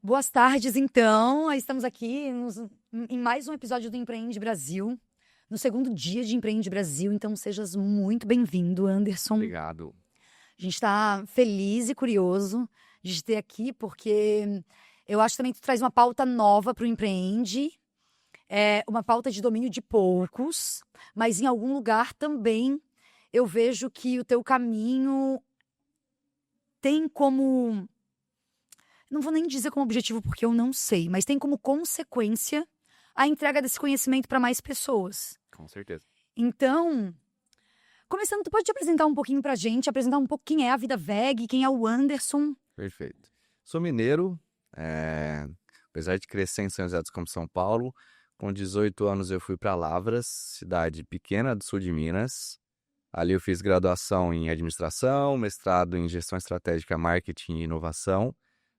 Boas tardes, então. Estamos aqui em mais um episódio do Empreende Brasil, no segundo dia de Empreende Brasil. Então, sejas muito bem-vindo, Anderson. Obrigado. A gente está feliz e curioso de te ter aqui, porque eu acho também que tu traz uma pauta nova para o Empreende, uma pauta de domínio de poucos, mas em algum lugar também eu vejo que o teu caminho tem como... Não vou nem dizer como objetivo porque eu não sei, mas tem como consequência a entrega desse conhecimento para mais pessoas. Com certeza. Então, começando, tu pode te apresentar um pouquinho pra gente, apresentar um pouco quem é a Vida Veg, quem é o Anderson? Perfeito. Sou mineiro, apesar de crescer em São José dos Campos, São Paulo, com 18 anos eu fui para Lavras, cidade pequena do sul de Minas. Ali eu fiz graduação em administração, mestrado em gestão estratégica, marketing e inovação,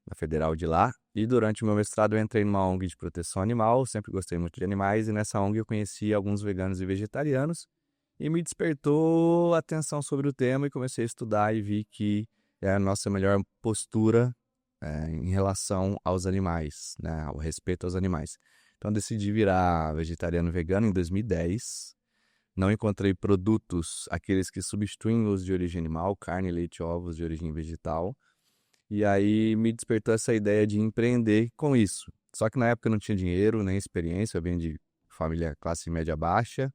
na Federal de lá. E durante o meu mestrado eu entrei numa ONG de proteção animal, sempre gostei muito de animais, e nessa ONG eu conheci alguns veganos e vegetarianos, e me despertou atenção sobre o tema e comecei a estudar e vi que é a nossa melhor postura em relação aos animais, né, ao respeito aos animais. Então decidi virar vegetariano e vegano em 2010. Não encontrei produtos, aqueles que substituem os de origem animal, carne, leite, ovos de origem vegetal. E aí me despertou essa ideia de empreender com isso. Só que na época eu não tinha dinheiro, nem experiência, eu venho de família classe média baixa,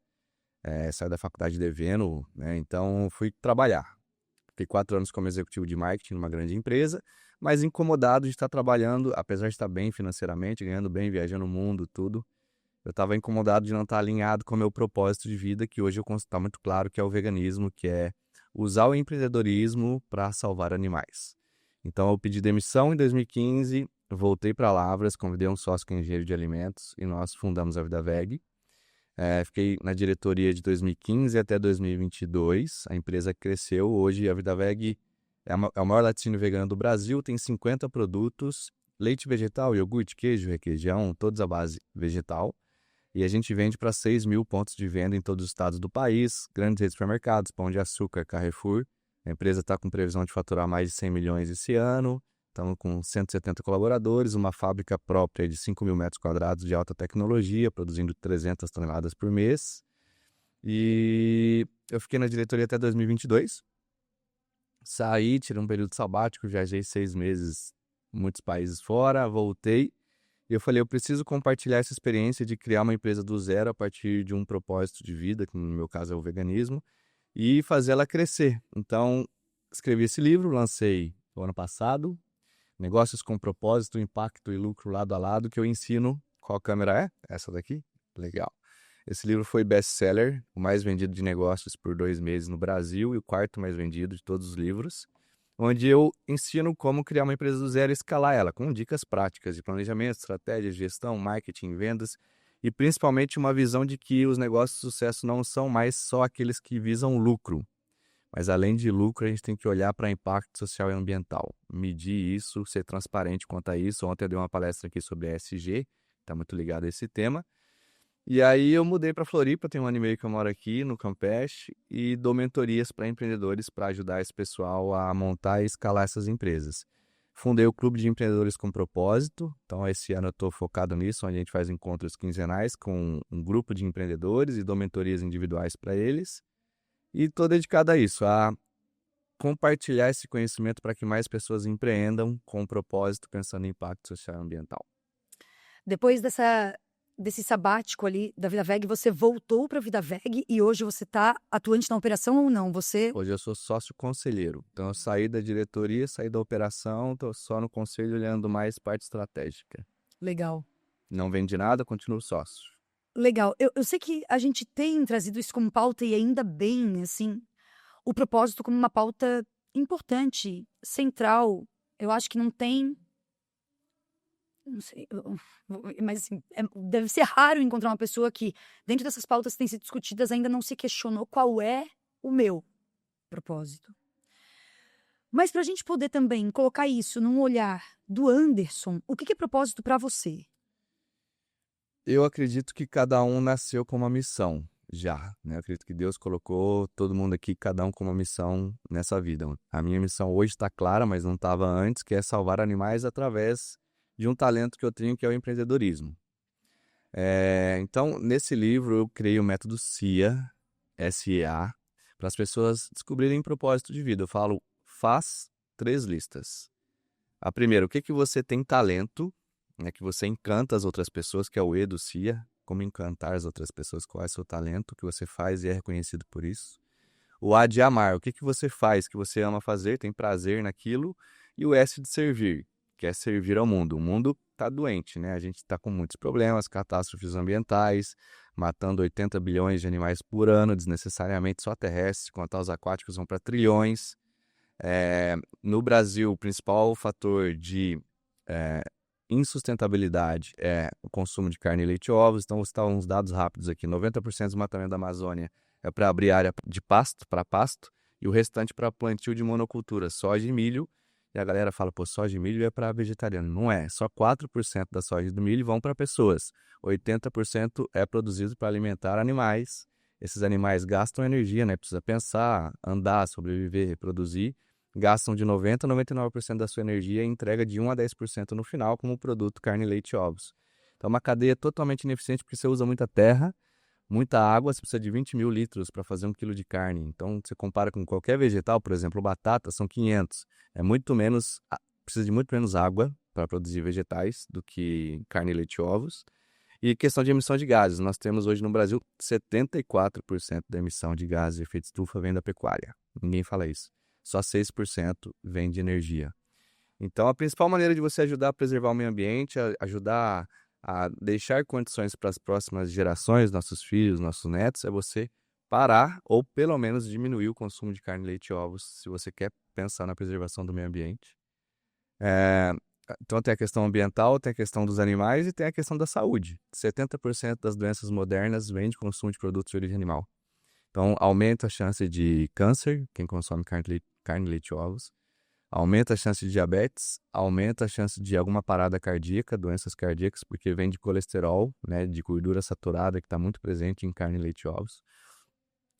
saí da faculdade devendo, né? Então fui trabalhar. Fiquei 4 anos como executivo de marketing numa grande empresa, mas incomodado de estar trabalhando, apesar de estar bem financeiramente, ganhando bem, viajando o mundo, tudo. Eu estava incomodado de não estar alinhado com o meu propósito de vida, que hoje eu considero tá muito claro que é o veganismo, que é usar o empreendedorismo para salvar animais. Então eu pedi demissão em 2015, voltei para Lavras, convidei um sócio que é engenheiro de alimentos e nós fundamos a Vida Veg. Fiquei na diretoria de 2015 até 2022, a empresa cresceu, hoje a Vida Veg é o maior laticínio vegano do Brasil, tem 50 produtos, leite vegetal, iogurte, queijo, requeijão, todos à base vegetal. E a gente vende para 6 mil pontos de venda em todos os estados do país, grandes redes de supermercados, Pão de Açúcar, Carrefour. A empresa está com previsão de faturar mais de 100 milhões esse ano. Estamos com 170 colaboradores, uma fábrica própria de 5 mil metros quadrados de alta tecnologia, produzindo 300 toneladas por mês. E eu fiquei na diretoria até 2022. Saí, tirei um período sabático, viajei 6 meses, muitos países fora, voltei. E eu falei, eu preciso compartilhar essa experiência de criar uma empresa do zero a partir de um propósito de vida, que no meu caso é o veganismo, e fazer ela crescer. Então, escrevi esse livro, lancei o ano passado, Negócios com Propósito, Impacto e Lucro Lado a Lado, que eu ensino. Qual câmera é? Essa daqui? Legal. Esse livro foi best-seller, o mais vendido de negócios por 2 meses no Brasil e o quarto mais vendido de todos os livros, onde eu ensino como criar uma empresa do zero e escalar ela, com dicas práticas de planejamento, estratégia, gestão, marketing, vendas e principalmente uma visão de que os negócios de sucesso não são mais só aqueles que visam lucro, mas além de lucro a gente tem que olhar para impacto social e ambiental, medir isso, ser transparente quanto a isso. Ontem eu dei uma palestra aqui sobre ESG, está muito ligado a esse tema. E aí eu mudei para Floripa, tem 1 ano e meio que eu moro aqui no Campeche e dou mentorias para empreendedores para ajudar esse pessoal a montar e escalar essas empresas. Fundei o Clube de Empreendedores com Propósito, então esse ano eu estou focado nisso, onde a gente faz encontros quinzenais com um grupo de empreendedores e dou mentorias individuais para eles. E estou dedicado a isso, a compartilhar esse conhecimento para que mais pessoas empreendam com propósito, pensando em impacto social e ambiental. Depois desse sabático ali da Vida Veg, você voltou para a Vida Veg e hoje você está atuante na operação ou não? Hoje eu sou sócio conselheiro, então eu saí da diretoria, saí da operação, estou só no conselho olhando mais parte estratégica. Legal. Não vendi nada, continuo sócio. Legal. Eu sei que a gente tem trazido isso como pauta e ainda bem, assim, o propósito como uma pauta importante, central. Eu acho que não tem... Não sei, mas assim, deve ser raro encontrar uma pessoa que, dentro dessas pautas que têm sido discutidas, ainda não se questionou qual é o meu propósito. Mas para a gente poder também colocar isso num olhar do Anderson, o que é propósito para você? Eu acredito que cada um nasceu com uma missão, já, né? Eu acredito que Deus colocou todo mundo aqui, cada um com uma missão nessa vida. A minha missão hoje está clara, mas não estava antes, que é salvar animais através de um talento que eu tenho, que é o empreendedorismo. Então, nesse livro, eu criei o método SIA, S-E-A, para as pessoas descobrirem propósito de vida. Eu falo, faz 3 listas. A primeira, o que você tem talento, né, que você encanta as outras pessoas, que é o E do SIA, como encantar as outras pessoas, qual é o seu talento, que você faz e é reconhecido por isso. O A de amar, o que você faz, que você ama fazer, tem prazer naquilo. E o S de servir, que é servir ao mundo. O mundo está doente, né? A gente está com muitos problemas, catástrofes ambientais, matando 80 bilhões de animais por ano, desnecessariamente só terrestres, enquanto os aquáticos vão para trilhões. No Brasil, o principal fator de insustentabilidade é o consumo de carne, leite e ovos. Então, vou citar uns dados rápidos aqui. 90% do desmatamento da Amazônia é para abrir área de pasto, para pasto, e o restante para plantio de monocultura, soja e milho. E a galera fala, pô, soja e milho é para vegetariano. Não é, só 4% da soja e do milho vão para pessoas. 80% é produzido para alimentar animais. Esses animais gastam energia, né? Precisa pensar, andar, sobreviver, reproduzir. Gastam de 90% a 99% da sua energia e entrega de 1 a 10% no final como produto carne, leite e ovos. Então, é uma cadeia totalmente ineficiente porque você usa muita terra, muita água, você precisa de 20 mil litros para fazer 1 quilo de carne. Então, você compara com qualquer vegetal, por exemplo, batata, são 500. Precisa de muito menos água para produzir vegetais do que carne, leite e ovos. E questão de emissão de gases, nós temos hoje no Brasil 74% da emissão de gases de efeito estufa vem da pecuária. Ninguém fala isso. Só 6% vem de energia. Então, a principal maneira de você ajudar a preservar o meio ambiente, ajudar a deixar condições para as próximas gerações, nossos filhos, nossos netos, é você parar ou pelo menos diminuir o consumo de carne, leite e ovos, se você quer pensar na preservação do meio ambiente. Então, tem a questão ambiental, tem a questão dos animais e tem a questão da saúde. 70% das doenças modernas vêm de consumo de produtos de origem animal. Então, aumenta a chance de câncer, quem consome carne, leite e ovos. Aumenta a chance de diabetes, aumenta a chance de alguma parada cardíaca, doenças cardíacas, porque vem de colesterol, né, de gordura saturada que está muito presente em carne, leite e ovos.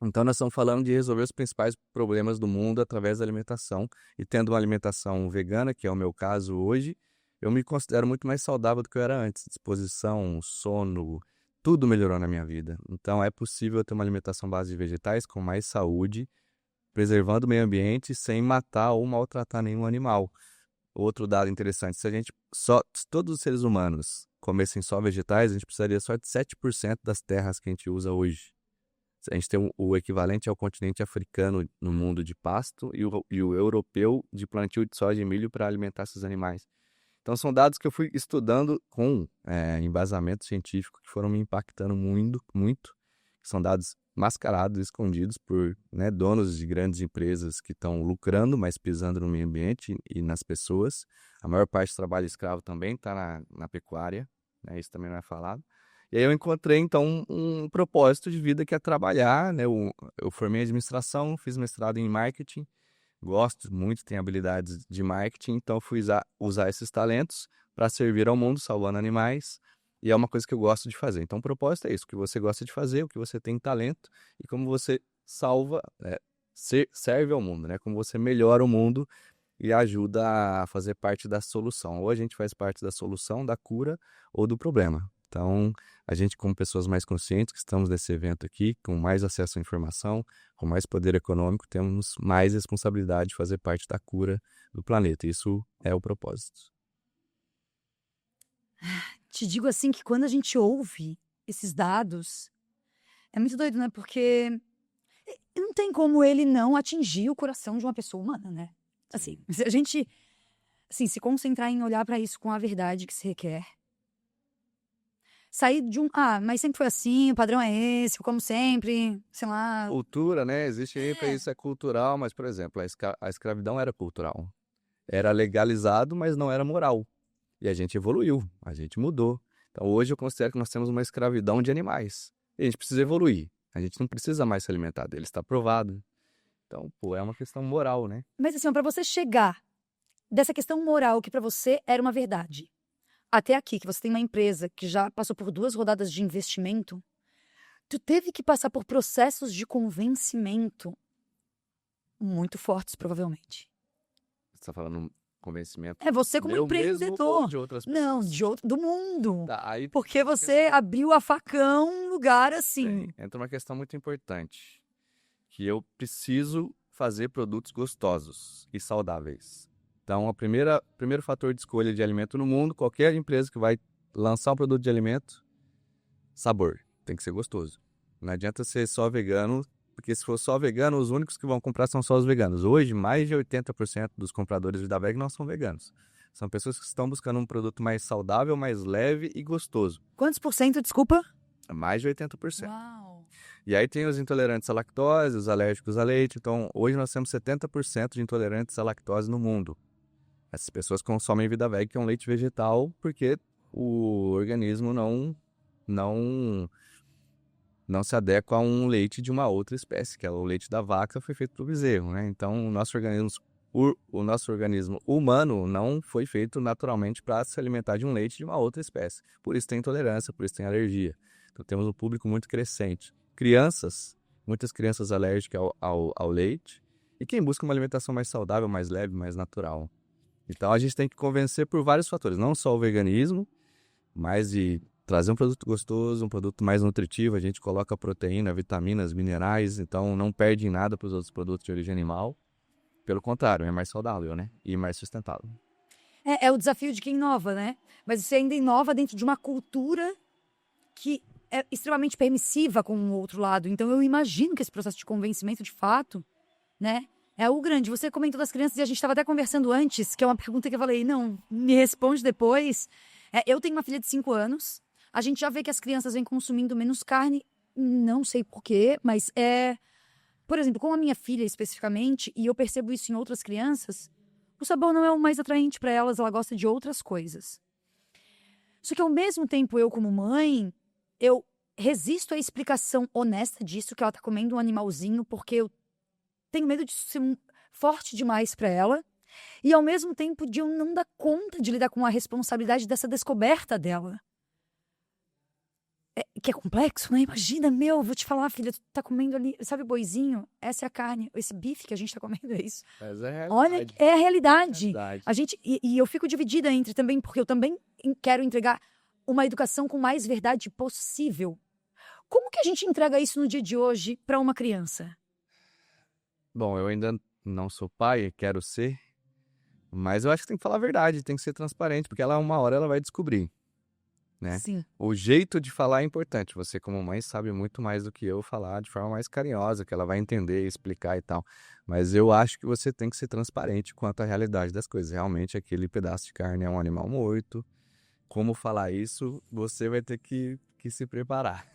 Então, nós estamos falando de resolver os principais problemas do mundo através da alimentação. E tendo uma alimentação vegana, que é o meu caso hoje, eu me considero muito mais saudável do que eu era antes. Disposição, sono, tudo melhorou na minha vida. Então, é possível ter uma alimentação à base de vegetais com mais saúde, preservando o meio ambiente sem matar ou maltratar nenhum animal. Outro dado interessante, se todos os seres humanos comessem só vegetais, a gente precisaria só de 7% das terras que a gente usa hoje. A gente tem o equivalente ao continente africano no mundo de pasto e o europeu de plantio de soja e milho para alimentar esses animais. Então, são dados que eu fui estudando com embasamento científico que foram me impactando muito, muito. São dados mascarados, escondidos por donos de grandes empresas que estão lucrando, mas pisando no meio ambiente e nas pessoas. A maior parte do trabalho escravo também está na pecuária, né? Isso também não é falado. E aí eu encontrei, então, um propósito de vida que é trabalhar, né? Eu formei em administração, fiz mestrado em marketing, gosto muito, tenho habilidades de marketing, então fui usar esses talentos para servir ao mundo, salvando animais, e é uma coisa que eu gosto de fazer. Então, o propósito é isso, o que você gosta de fazer, o que você tem talento, e como você serve ao mundo, né? Como você melhora o mundo e ajuda a fazer parte da solução. Ou a gente faz parte da solução, da cura ou do problema. Então, a gente, como pessoas mais conscientes que estamos nesse evento aqui, com mais acesso à informação, com mais poder econômico, temos mais responsabilidade de fazer parte da cura do planeta. Isso é o propósito. Te digo assim que quando a gente ouve esses dados, é muito doido, né? Porque não tem como ele não atingir o coração de uma pessoa humana, né? Assim, se a gente se concentrar em olhar para isso com a verdade que se requer, sair de mas sempre foi assim, o padrão é esse, como sempre, sei lá. Cultura, né? Existe aí para isso, é cultural, mas, por exemplo, a escravidão era cultural. Era legalizado, mas não era moral. E a gente evoluiu, a gente mudou. Então, hoje eu considero que nós temos uma escravidão de animais. E a gente precisa evoluir. A gente não precisa mais se alimentar deles, está provado. Então, é uma questão moral, né? Mas assim, para você chegar dessa questão moral que para você era uma verdade, até aqui, que você tem uma empresa que já passou por 2 rodadas de investimento, tu teve que passar por processos de convencimento muito fortes, provavelmente. Você está falando convencimento. É você como meu mesmo empreendedor. ou de outras pessoas? Não, do mundo. Tá, aí Porque você abriu a facão um lugar assim. entra uma questão muito importante, que eu preciso fazer produtos gostosos e saudáveis. Então, primeiro fator de escolha de alimento no mundo, qualquer empresa que vai lançar um produto de alimento, sabor, tem que ser gostoso. Não adianta ser só vegano, porque se for só vegano, os únicos que vão comprar são só os veganos. Hoje, mais de 80% dos compradores de Vida Veg não são veganos. São pessoas que estão buscando um produto mais saudável, mais leve e gostoso. Quantos por cento, desculpa? Mais de 80%. Uau. E aí tem os intolerantes à lactose, os alérgicos a leite. Então, hoje nós temos 70% de intolerantes à lactose no mundo. Essas pessoas consomem Vida Veg, que é um leite vegetal, porque o organismo não se adequa a um leite de uma outra espécie, que é o leite da vaca, foi feito para o bezerro, né? Então, o nosso organismo humano não foi feito naturalmente para se alimentar de um leite de uma outra espécie. Por isso tem intolerância, por isso tem alergia. Então, temos um público muito crescente. Muitas crianças alérgicas ao leite, e quem busca uma alimentação mais saudável, mais leve, mais natural. Então, a gente tem que convencer por vários fatores, não só o veganismo, mas de trazer um produto gostoso, um produto mais nutritivo. A gente coloca proteína, vitaminas, minerais, então não perde em nada para os outros produtos de origem animal. Pelo contrário, é mais saudável, né? E mais sustentável. É o desafio de quem inova, né? Mas você ainda inova dentro de uma cultura que é extremamente permissiva com o outro lado. Então, eu imagino que esse processo de convencimento, de fato, né, é algo grande. Você comentou das crianças e a gente estava até conversando antes, que é uma pergunta que eu falei, não, me responde depois. Eu tenho uma filha de 5 anos, a gente já vê que as crianças vêm consumindo menos carne, não sei porquê, mas por exemplo, com a minha filha especificamente, e eu percebo isso em outras crianças, o sabor não é o mais atraente para elas, ela gosta de outras coisas. Só que ao mesmo tempo, eu como mãe, eu resisto à explicação honesta disso, que ela tá comendo um animalzinho, porque eu tenho medo de ser forte demais para ela, e ao mesmo tempo de eu não dar conta de lidar com a responsabilidade dessa descoberta dela. Que é complexo, né? Imagina, vou te falar, filha, tu tá comendo ali, sabe o boizinho? Essa é a carne, esse bife que a gente tá comendo, é isso. Mas é a realidade. Olha, é a realidade. É a realidade. E eu fico dividida entre também, porque eu também quero entregar uma educação com mais verdade possível. Como que a gente entrega isso no dia de hoje para uma criança? Bom, eu ainda não sou pai, quero ser, mas eu acho que tem que falar a verdade, tem que ser transparente, porque uma hora ela vai descobrir, né? Sim. O jeito de falar é importante. Você, como mãe, sabe muito mais do que eu falar de forma mais carinhosa, que ela vai entender, explicar e tal. Mas eu acho que você tem que ser transparente quanto à realidade das coisas. Realmente, aquele pedaço de carne é um animal morto. Como falar isso, você vai ter que se preparar.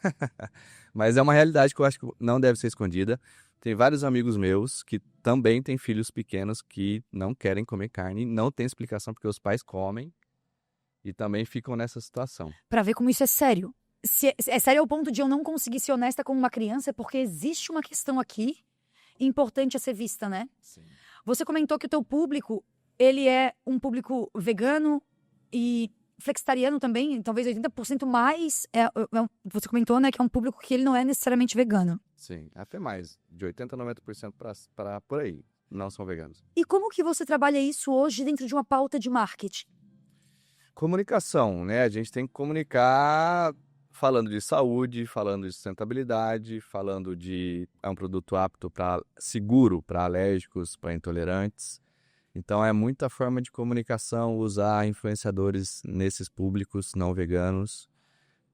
Mas é uma realidade que eu acho que não deve ser escondida. Tem vários amigos meus que também têm filhos pequenos que não querem comer carne, não tem explicação porque os pais comem e também ficam nessa situação. Para ver como isso é sério. Se é sério ao ponto de eu não conseguir ser honesta com uma criança, é porque existe uma questão aqui importante a ser vista, né? Sim. Você comentou que o teu público, ele é um público vegano e flexitariano também, talvez 80% mais. Você comentou, né, que é um público que ele não é necessariamente vegano. Sim, até mais. De 80% a 90% para por aí. Não são veganos. E como que você trabalha isso hoje dentro de uma pauta de marketing? Comunicação, né? A gente tem que comunicar falando de saúde, falando de sustentabilidade, falando de é um produto apto seguro para alérgicos, para intolerantes. Então é muita forma de comunicação, usar influenciadores nesses públicos não veganos,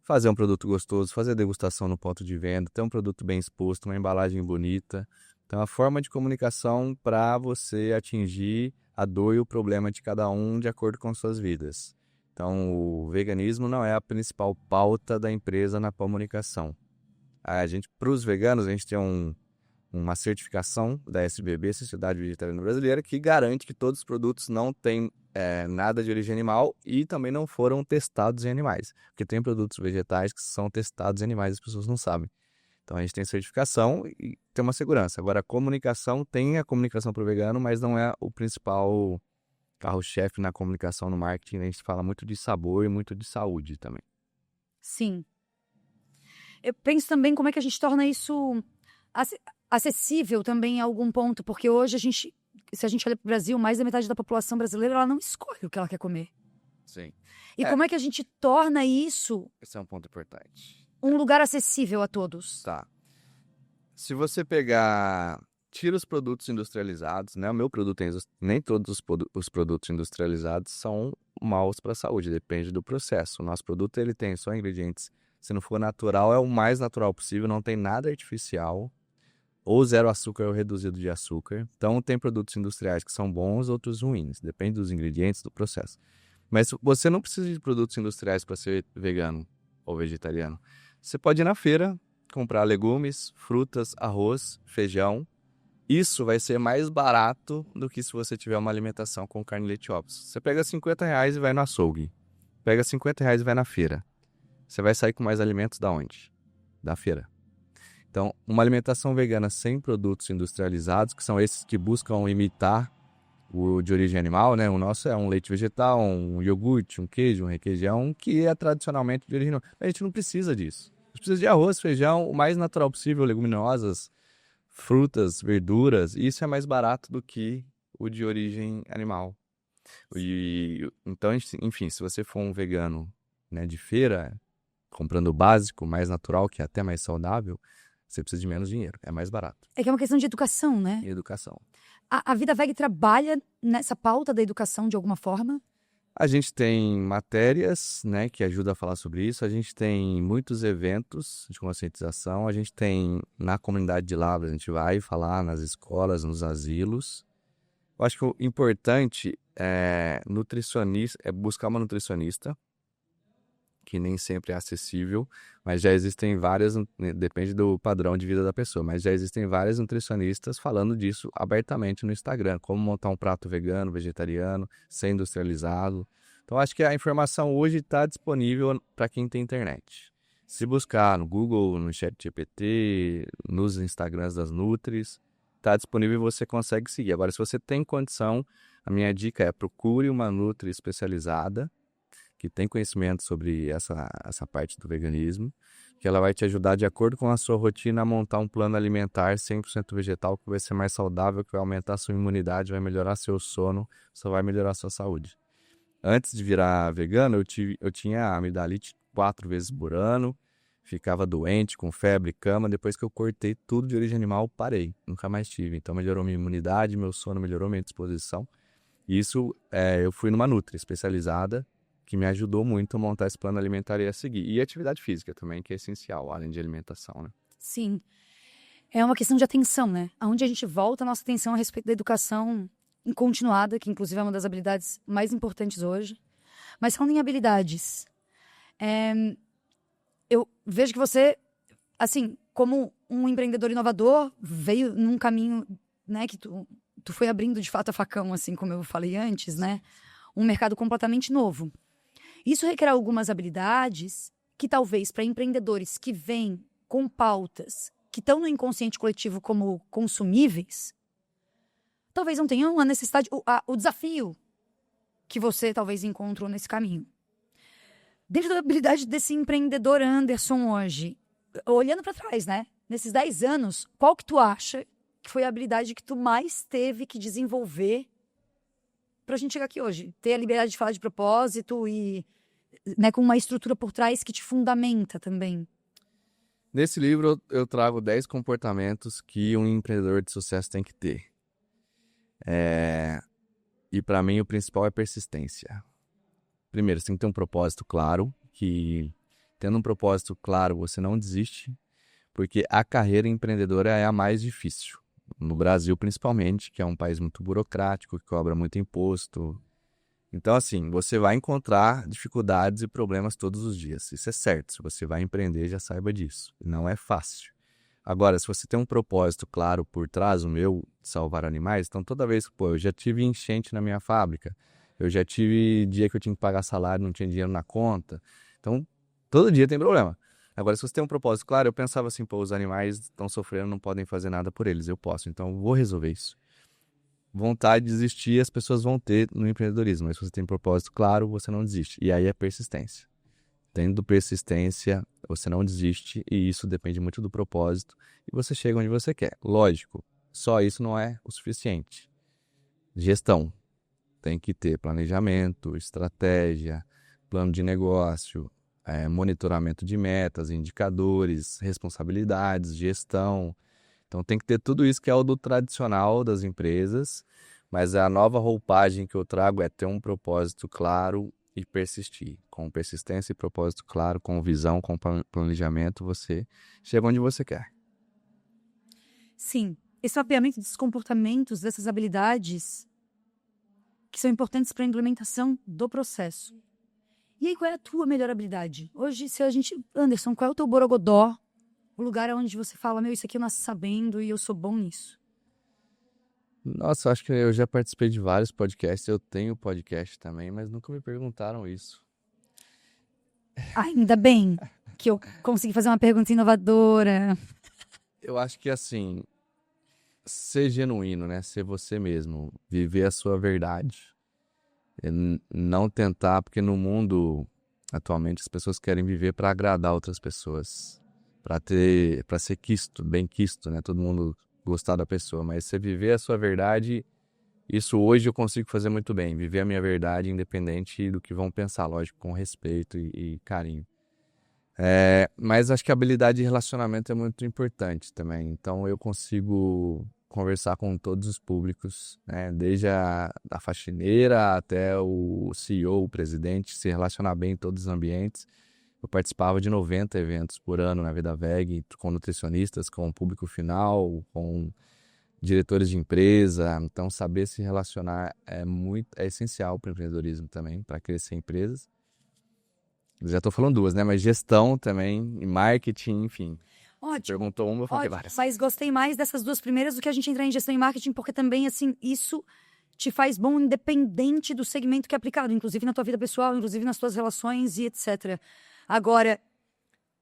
fazer um produto gostoso, fazer degustação no ponto de venda, ter um produto bem exposto, uma embalagem bonita. Então a forma de comunicação para você atingir a dor e o problema de cada um de acordo com suas vidas. Então o veganismo não é a principal pauta da empresa na comunicação. Para os veganos, a gente tem uma certificação da SBB, Sociedade Vegetariana Brasileira, que garante que todos os produtos não têm nada de origem animal e também não foram testados em animais. Porque tem produtos vegetais que são testados em animais e as pessoas não sabem. Então a gente tem certificação e tem uma segurança. Agora a comunicação tem a comunicação para o vegano, mas não é o principal carro-chefe na comunicação, no marketing. A gente fala muito de sabor e muito de saúde também. Sim. Eu penso também como é que a gente torna isso acessível também em algum ponto, porque hoje a gente, se a gente olha para o Brasil, mais da metade da população brasileira, ela não escolhe o que ela quer comer. Sim. E como é que a gente torna isso Esse é um ponto importante. um lugar acessível a todos? Tá. Se você pegar... Tira os produtos industrializados, né? O meu produto nem todos os produtos industrializados são maus para a saúde, depende do processo. O nosso produto, ele tem só ingredientes. Se não for natural, é o mais natural possível, não tem nada artificial. Ou zero açúcar ou reduzido de açúcar. Então, tem produtos industriais que são bons, outros ruins. Depende dos ingredientes, do processo. Mas você não precisa de produtos industriais para ser vegano ou vegetariano. Você pode ir na feira, comprar legumes, frutas, arroz, feijão. Isso vai ser mais barato do que se você tiver uma alimentação com carne, leite e ovos. Você pega R$50 e vai no açougue. Pega R$50 e vai na feira. Você vai sair com mais alimentos da onde? Da feira. Então, uma alimentação vegana sem produtos industrializados, que são esses que buscam imitar o de origem animal, né? O nosso é um leite vegetal, um iogurte, um queijo, um requeijão, que é tradicionalmente de origem animal. A gente não precisa disso. A gente precisa de arroz, feijão, o mais natural possível, leguminosas, frutas, verduras. E isso é mais barato do que o de origem animal. Então, enfim, se você for um vegano, né, de feira, comprando o básico, mais natural, que é até mais saudável, você precisa de menos dinheiro, é mais barato. É que é uma questão de educação, né? E educação. A Vida Veg trabalha nessa pauta da educação de alguma forma? A gente tem matérias, né, que ajudam a falar sobre isso. A gente tem muitos eventos de conscientização. A gente tem na comunidade de Lavras, a gente vai falar nas escolas, nos asilos. Eu acho que o importante é buscar uma nutricionista, que nem sempre é acessível, mas já existem várias, depende do padrão de vida da pessoa, mas já existem várias nutricionistas falando disso abertamente no Instagram, como montar um prato vegano, vegetariano, sem industrializado. Então, acho que a informação hoje está disponível para quem tem internet. Se buscar no Google, no ChatGPT, nos Instagrams das Nutris, está disponível e você consegue seguir. Agora, se você tem condição, a minha dica é procure uma Nutri especializada, que tem conhecimento sobre essa parte do veganismo, que ela vai te ajudar, de acordo com a sua rotina, a montar um plano alimentar 100% vegetal, que vai ser mais saudável, que vai aumentar a sua imunidade, vai melhorar seu sono, só vai melhorar a sua saúde. Antes de virar vegano, eu tinha amidalite 4 vezes por ano, ficava doente, com febre, cama. Depois que eu cortei tudo de origem animal, parei, nunca mais tive. Então melhorou minha imunidade, meu sono, melhorou minha disposição. E isso, eu fui numa Nutri especializada, que me ajudou muito a montar esse plano alimentar e a seguir. E atividade física também, que é essencial, além de alimentação, né? Sim. É uma questão de atenção, né? Aonde a gente volta a nossa atenção a respeito da educação continuada, que inclusive é uma das habilidades mais importantes hoje. Mas falando em habilidades, eu vejo que você, assim, como um empreendedor inovador, veio num caminho, né, que tu foi abrindo de fato a facão, assim, como eu falei antes, né? Um mercado completamente novo. Isso requer algumas habilidades que talvez para empreendedores que vêm com pautas que estão no inconsciente coletivo como consumíveis, talvez não tenham a necessidade, o desafio que você talvez encontrou nesse caminho. Dentro da habilidade desse empreendedor Anderson hoje, olhando para trás, né? Nesses 10 anos, qual que tu acha que foi a habilidade que tu mais teve que desenvolver pra gente chegar aqui hoje? Ter a liberdade de falar de propósito e, né, com uma estrutura por trás que te fundamenta também. Nesse livro eu trago 10 comportamentos que um empreendedor de sucesso tem que ter. E para mim o principal é persistência. Primeiro, você tem que ter um propósito claro, que tendo um propósito claro você não desiste, porque a carreira empreendedora é a mais difícil. No Brasil, principalmente, que é um país muito burocrático, que cobra muito imposto. Então, assim, você vai encontrar dificuldades e problemas todos os dias. Isso é certo. Se você vai empreender, já saiba disso. Não é fácil. Agora, se você tem um propósito claro por trás, o meu, de salvar animais, então toda vez que, eu já tive enchente na minha fábrica, eu já tive dia que eu tinha que pagar salário, não tinha dinheiro na conta. Então, todo dia tem problema. Agora, se você tem um propósito claro, eu pensava assim, os animais estão sofrendo, não podem fazer nada por eles, eu posso, então eu vou resolver isso. Vontade de desistir as pessoas vão ter no empreendedorismo, mas se você tem um propósito claro, você não desiste. E aí é persistência. Tendo persistência, você não desiste e isso depende muito do propósito e você chega onde você quer. Lógico, só isso não é o suficiente. Gestão. Tem que ter planejamento, estratégia, plano de negócio, monitoramento de metas, indicadores, responsabilidades, gestão. Então tem que ter tudo isso que é o do tradicional das empresas, mas a nova roupagem que eu trago é ter um propósito claro e persistir. Com persistência e propósito claro, com visão, com planejamento, você chega onde você quer. Sim, esse mapeamento desses comportamentos, dessas habilidades que são importantes para a implementação do processo. E aí, qual é a tua melhor habilidade? Hoje, se a gente... Anderson, qual é o teu borogodó? O lugar onde você fala, isso aqui eu nasci sabendo e eu sou bom nisso. Nossa, acho que eu já participei de vários podcasts, eu tenho podcast também, mas nunca me perguntaram isso. Ainda bem que eu consegui fazer uma pergunta inovadora. Eu acho que assim, ser genuíno, né? Ser você mesmo, viver a sua verdade. Não tentar, porque no mundo atualmente as pessoas querem viver para agradar outras pessoas, para ser quisto, bem quisto, né? Todo mundo gostar da pessoa, mas você viver a sua verdade, isso hoje eu consigo fazer muito bem, viver a minha verdade independente do que vão pensar, lógico, com respeito e carinho. Mas acho que a habilidade de relacionamento é muito importante também, então eu consigo conversar com todos os públicos, né? Desde a faxineira até o CEO, o presidente, se relacionar bem em todos os ambientes. Eu participava de 90 eventos por ano na Vida Veg, com nutricionistas, com o público final, com diretores de empresa. Então, saber se relacionar é essencial para o empreendedorismo também, para crescer empresas. Eu já estou falando duas, né? Mas gestão também, e marketing, enfim. Ótimo. Você perguntou uma, eu falei Ótimo, várias. mas gostei mais dessas duas primeiras do que a gente entrar em gestão e marketing, porque também, assim, isso te faz bom independente do segmento que é aplicado, inclusive na tua vida pessoal, inclusive nas tuas relações e etc. Agora,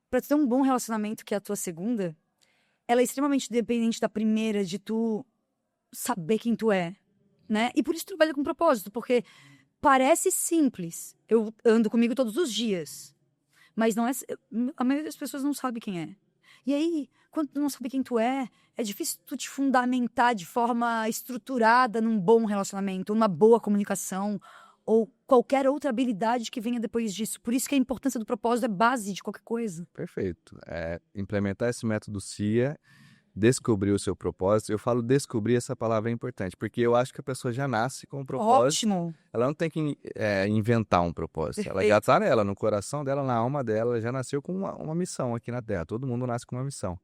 para ter um bom relacionamento, que é a tua segunda, ela é extremamente dependente da primeira, de tu saber quem tu é, né? E por isso tu trabalha com propósito, porque parece simples. Eu ando comigo todos os dias, mas não é... A maioria das pessoas não sabe quem é. E aí, quando tu não sabe quem tu é difícil tu te fundamentar de forma estruturada num bom relacionamento, numa boa comunicação, ou qualquer outra habilidade que venha depois disso. Por isso que a importância do propósito é base de qualquer coisa. Perfeito. Implementar esse método CIA, descobrir o seu propósito. Eu falo descobrir, essa palavra é importante, porque eu acho que a pessoa já nasce com um propósito. Ótimo! Ela não tem que inventar um propósito. Ela já está nela, no coração dela, na alma dela, ela já nasceu com uma missão aqui na Terra. Todo mundo nasce com uma missão.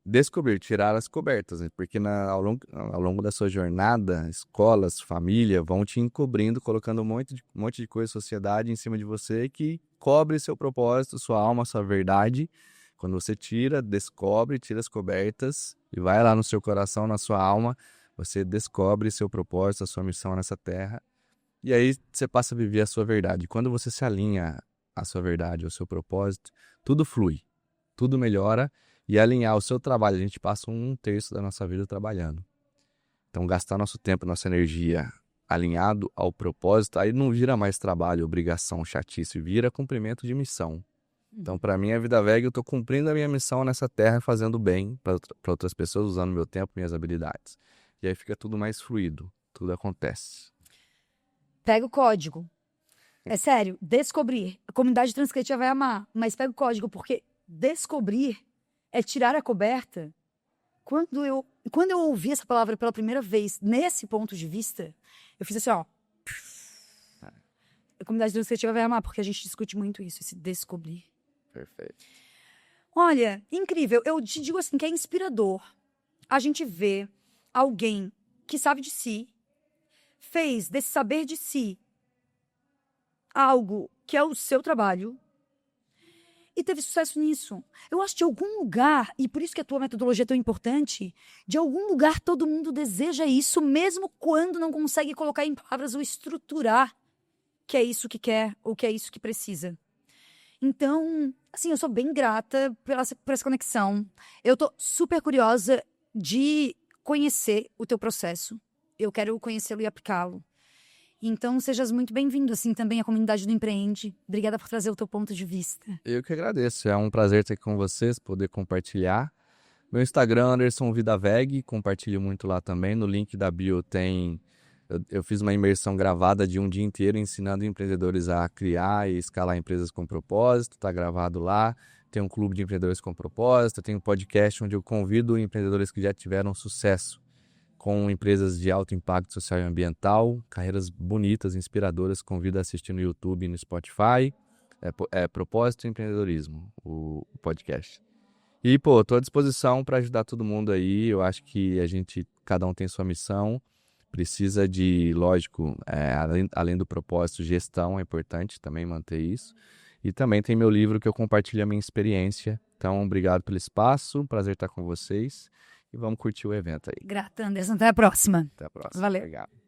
Descobrir, tirar as cobertas, né? Porque ao longo da sua jornada, escolas, família vão te encobrindo, colocando um monte de coisa, sociedade em cima de você que cobre seu propósito, sua alma, sua verdade. Quando você descobre, tira as cobertas e vai lá no seu coração, na sua alma, você descobre seu propósito, a sua missão nessa terra. E aí você passa a viver a sua verdade. Quando você se alinha à sua verdade, ao seu propósito, tudo flui, tudo melhora. E alinhar o seu trabalho, a gente passa 1/3 da nossa vida trabalhando. Então, gastar nosso tempo, nossa energia alinhado ao propósito, aí não vira mais trabalho, obrigação, chatice, vira cumprimento de missão. Então, para mim, a Vida Veg, eu estou cumprindo a minha missão nessa terra, fazendo bem para outras pessoas, usando meu tempo, minhas habilidades. E aí fica tudo mais fluido, tudo acontece. Pega o código. É sério, descobrir. A comunidade transcritiva vai amar, mas pega o código, porque descobrir é tirar a coberta. Quando eu ouvi essa palavra pela primeira vez, nesse ponto de vista, eu fiz assim, ó. A comunidade transcritiva vai amar, porque a gente discute muito isso, esse descobrir. Perfeito. Olha, incrível. Eu te digo assim, que é inspirador a gente ver alguém que sabe de si, fez desse saber de si algo que é o seu trabalho, e teve sucesso nisso. Eu acho que de algum lugar, e por isso que a tua metodologia é tão importante, de algum lugar todo mundo deseja isso, mesmo quando não consegue colocar em palavras ou estruturar que é isso que quer ou que é isso que precisa. Então, assim, eu sou bem grata por essa conexão. Eu tô super curiosa de conhecer o teu processo. Eu quero conhecê-lo e aplicá-lo. Então, sejas muito bem-vindo, assim, também à comunidade do Empreende. Obrigada por trazer o teu ponto de vista. Eu que agradeço. É um prazer estar aqui com vocês, poder compartilhar. Meu Instagram, Anderson Vida Veg, compartilho muito lá também. No link da bio tem Eu fiz uma imersão gravada de um dia inteiro ensinando empreendedores a criar e escalar empresas com propósito, está gravado lá. Tem um clube de empreendedores com propósito, tem um podcast onde eu convido empreendedores que já tiveram sucesso com empresas de alto impacto social e ambiental, carreiras bonitas, inspiradoras, convido a assistir no YouTube e no Spotify. É Propósito e Empreendedorismo, o podcast. E, pô, tô à disposição para ajudar todo mundo aí. Eu acho que cada um tem sua missão. Precisa de, lógico, além do propósito, gestão é importante também manter isso. E também tem meu livro que eu compartilho a minha experiência. Então, obrigado pelo espaço, prazer estar com vocês. E vamos curtir o evento aí. Grata, Anderson. Até a próxima. Até a próxima. Valeu. Obrigado.